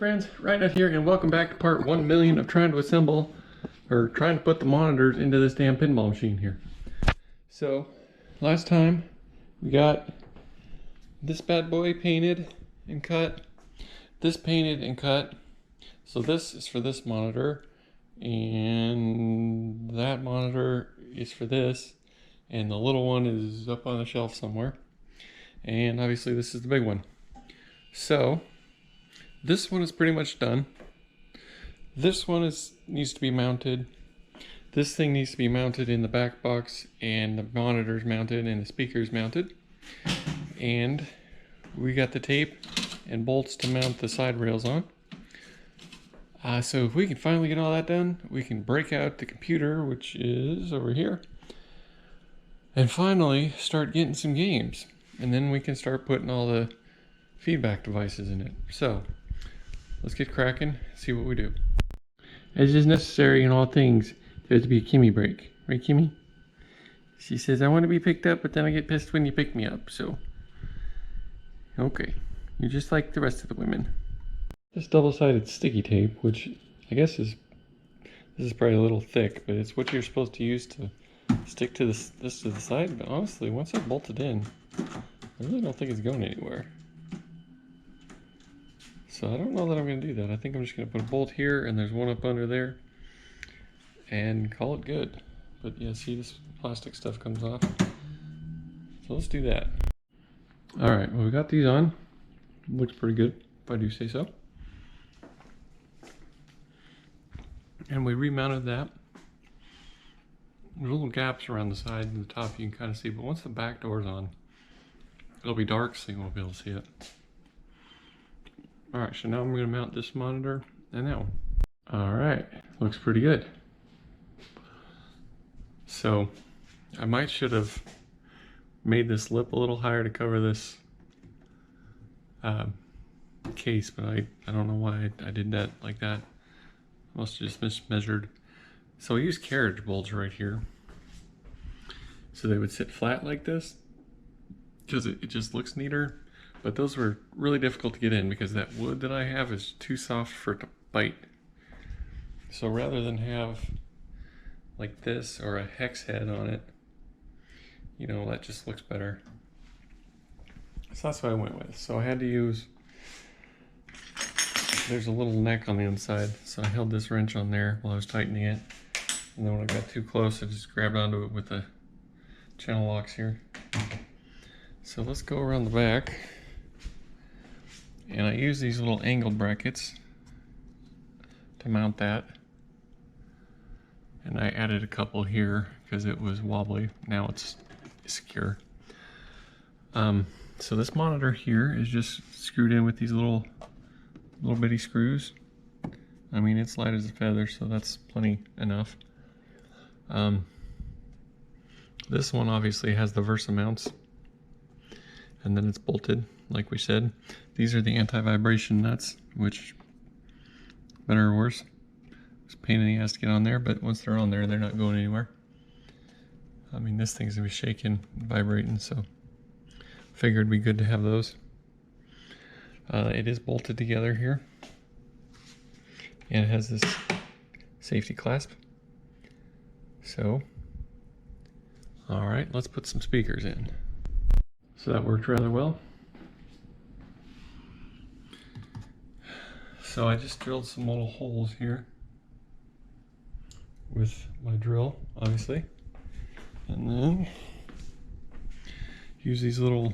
Friends, Ryan here, and welcome back to part 1 million of trying to assemble, or trying to put the monitors into this damn pinball machine here. So, last time we got this bad boy painted and cut, this painted and cut. So this is for this monitor, and that monitor is for this, and the little one is up on the shelf somewhere. And obviously this is the big one. So, this one is pretty much done. This one needs to be mounted. This thing needs to be mounted in the back box, and the monitor's mounted, and the speaker's mounted. And we got the tape and bolts to mount the side rails on. So if we can finally get all that done, we can break out the computer, which is over here, and finally start getting some games. And then we can start putting all the feedback devices in it. So let's get cracking, see what we do. As is necessary in all things, there's to be a Kimmy break. Right, Kimmy? She says, I want to be picked up, but then I get pissed when you pick me up, so. Okay, you're just like the rest of the women. This double-sided sticky tape, which I guess this is probably a little thick, but it's what you're supposed to use to stick to this to the side. But honestly, once I bolt it in, I really don't think it's going anywhere. So I don't know that I'm going to do that. I think I'm just going to put a bolt here, and there's one up under there, and call it good. But yeah, see, this plastic stuff comes off. So let's do that. Alright, well, we got these on. Looks pretty good, if I do say so. And we remounted that. There's little gaps around the side and the top you can kind of see, but once the back door's on, it'll be dark, so you won't be able to see it. Alright, so now I'm going to mount this monitor and that one. Alright, looks pretty good. So, I might should have made this lip a little higher to cover this case, but I don't know why I did that like that. I must have just mismeasured. So I used carriage bolts right here, so they would sit flat like this, because it just looks neater. But those were really difficult to get in because that wood that I have is too soft for it to bite. So rather than have like this or a hex head on it, you know, that just looks better. So that's what I went with. So I had to use, there's a little neck on the inside, so I held this wrench on there while I was tightening it. And then when I got too close, I just grabbed onto it with the channel locks here. So let's go around the back. And I use these little angled brackets to mount that. And I added a couple here because it was wobbly. Now it's secure. So this monitor here is just screwed in with these little bitty screws. I mean, it's light as a feather, so that's plenty enough. This one obviously has the Versa mounts, and then it's bolted, like we said. These are the anti-vibration nuts, which, better or worse, it's a pain in the ass to get on there, but once they're on there, they're not going anywhere. I mean, this thing's gonna be shaking, vibrating, so figured it'd be good to have those. It is bolted together here, and it has this safety clasp. So, all right, let's put some speakers in. So that worked rather well. So I just drilled some little holes here with my drill, obviously, and then use these little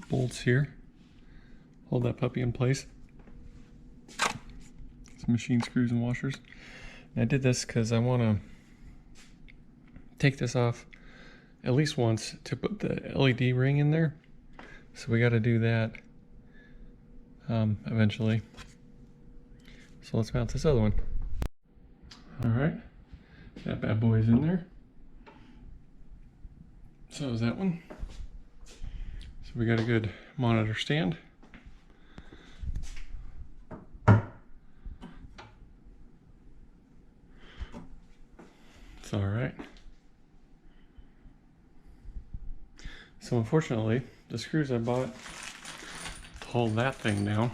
bolts here, hold that puppy in place. Some machine screws and washers. And I did this because I want to take this off at least once to put the LED ring in there. So we got to do that eventually. So let's mount this other one. All right, that bad boy is in there. So is that one. So we got a good monitor stand. It's all right. So unfortunately, the screws I bought to hold that thing down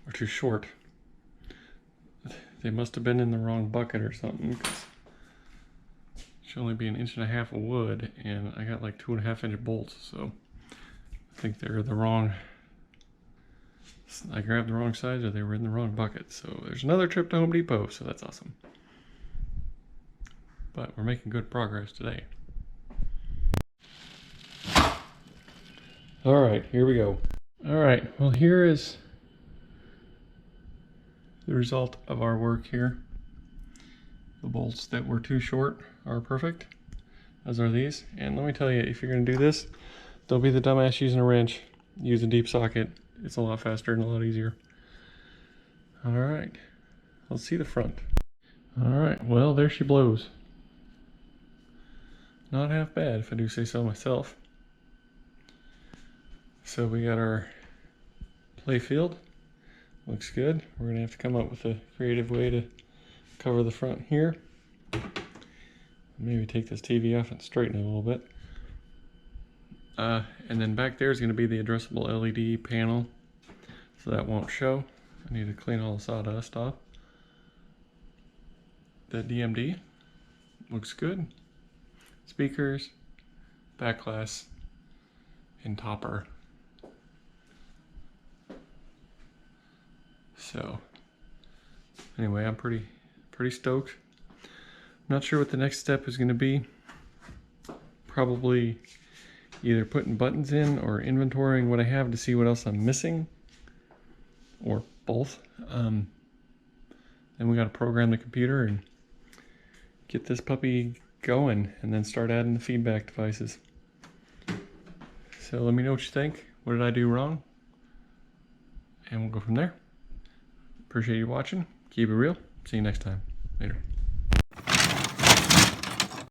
or too short. They must have been in the wrong bucket or something, 'cause it should only be 1.5 inches of wood, and I got like 2.5 inch bolts, so I think they're the wrong. I grabbed the wrong size, or they were in the wrong bucket. So there's another trip to Home Depot, so that's awesome. But we're making good progress today. All right, here we go. All right, well, here is the result of our work here. The bolts that were too short are perfect, as are these. And let me tell you, if you're gonna do this, don't be the dumbass using a wrench. Use a deep socket. It's a lot faster and a lot easier. All right, let's see the front. All right, well, there she blows. Not half bad, if I do say so myself. So we got our play field. Looks good. We're gonna have to come up with a creative way to cover the front here. Maybe take this TV off and straighten it a little bit. And then back there is going to be the addressable LED panel, so that won't show. I need to clean all the sawdust off. The DMD looks good. Speakers, back glass, and topper. So anyway, I'm pretty stoked. I'm not sure what the next step is going to be. Probably either putting buttons in or inventorying what I have to see what else I'm missing, or both. Then we got to program the computer and get this puppy going, and then start adding the feedback devices. So let me know what you think. What did I do wrong? And we'll go from there. Appreciate you watching. Keep it real. See you next time. Later.